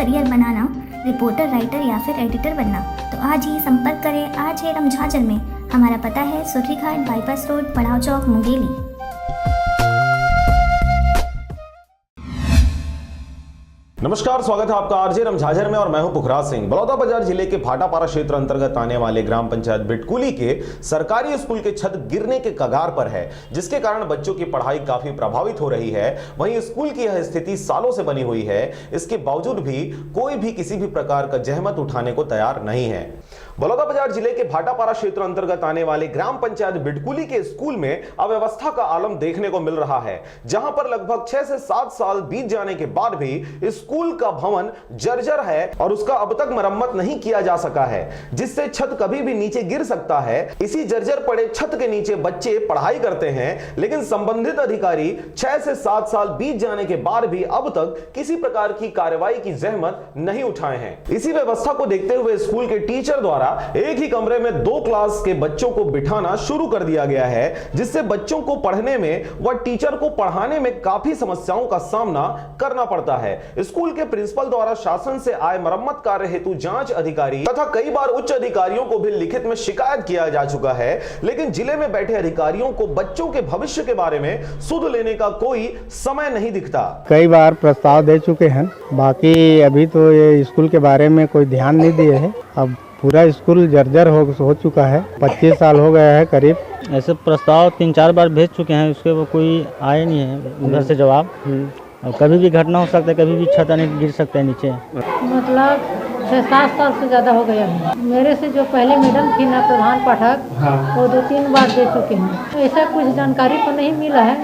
Career बनाना, reporter, writer या फिर editor बनना, तो आज ही संपर्क करें RJ झाझर में। हमारा पता है सुर्रीघाट, बाईपास रोड, पड़ाव चौक, मुंगेली। नमस्कार, स्वागत है आपका आरजे झाझर में और मैं हूं पुखराज सिंह। बलौदाबाजार जिले के भाटापारा क्षेत्र अंतर्गत आने वाले ग्राम पंचायत बिटकुली के सरकारी स्कूल के छत गिरने के कगार पर है, जिसके कारण बच्चों की पढ़ाई काफी प्रभावित हो रही है। वहीं स्कूल की यह स्थिति सालों से बनी हुई है, इसके बावजूद भी कोई भी किसी भी प्रकार का जहमत उठाने को तैयार नहीं है। बलौदाबाजार जिले के भाटापारा क्षेत्र अंतर्गत आने वाले ग्राम पंचायत बिटकुली के स्कूल में अव्यवस्था का आलम देखने को मिल रहा है, जहां पर लगभग 6 से 7 साल बीत जाने के बाद भी स्कूल का भवन जर्जर है और उसका अब तक मरम्मत नहीं किया जा सका है, जिससे छत कभी भी नीचे गिर सकता है। इसी जर्जर पड़े छत के नीचे बच्चे पढ़ाई करते हैं, लेकिन संबंधित अधिकारी 6 से 7 साल बीत जाने के बाद भी अब तक किसी प्रकार की कार्रवाई की जहमत नहीं उठाए हैं। इसी व्यवस्था को देखते हुए स्कूल के टीचर द्वारा एक ही कमरे में 2 क्लास के बच्चों को बिठाना शुरू कर दिया गया है, जिससे बच्चों को पढ़ने में व टीचर को पढ़ाने में काफी समस्याओं का सामना करना पड़ता है। स्कूल के प्रिंसिपल द्वारा शासन से आए मरम्मत कार्य हेतु जांच अधिकारी तथा कई बार उच्च अधिकारियों को भी लिखित में शिकायत किया जा चुका है, लेकिन जिले में बैठे अधिकारियों को बच्चों के भविष्य के बारे में सुध लेने का कोई समय नहीं दिखता। कई बार प्रस्ताव दे चुके हैं, बाकी अभी तो ये स्कूल के बारे में कोई ध्यान नहीं दिए है। अब पूरा स्कूल जर्जर हो चुका है, 25 साल हो गया है करीब। ऐसे प्रस्ताव 3-4 बार भेज चुके हैं, उसके वो कोई आए नहीं है उधर से जवाब। और कभी भी घटना हो सकता है, कभी भी छत गिर सकता है नीचे। मतलब 6-7 साल से ज़्यादा हो गया है। मेरे से जो पहले मैडम थी ना, प्रधान पाठक, वो 2-3 बार दे चुके हैं। ऐसा कुछ जानकारी तो नहीं मिला है,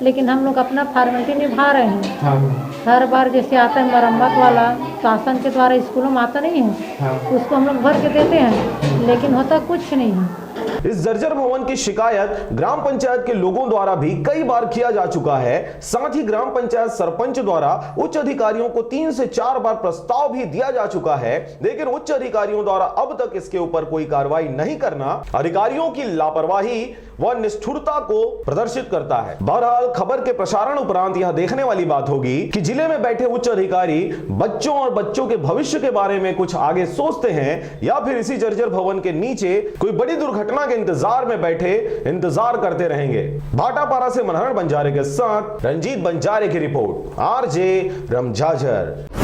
लेकिन हम लोग अपना फॉर्मेलिटी निभा रहे हैं। हर बार जैसे आता है मरम्मत वाला, शासन के द्वारा स्कूलों में आता नहीं है, उसको हम लोग भर के देते हैं, लेकिन होता कुछ नहीं है। इस जर्जर भवन की शिकायत ग्राम पंचायत के लोगों द्वारा भी कई बार किया जा चुका है। साथ ही ग्राम पंचायत सरपंच द्वारा उच्च अधिकारियों को 3 से 4 बार प्रस्ताव भी दिया जा चुका है, लेकिन उच्च अधिकारियों द्वारा अब तक इसके ऊपर कोई कार्रवाई नहीं करना अधिकारियों की लापरवाही व निष्ठुरता को प्रदर्शित करता है। बहरहाल खबर के प्रसारण उपरांत यह देखने वाली बात होगी कि जिले में बैठे उच्च अधिकारी बच्चों और बच्चों के भविष्य के बारे में कुछ आगे सोचते हैं, या फिर इसी जर्जर भवन के नीचे कोई बड़ी दुर्घटना के इंतजार में बैठे इंतजार करते रहेंगे। भाटापारा से मनहर बंजारे के साथ रंजीत बंजारे की रिपोर्ट, RJ झाझर।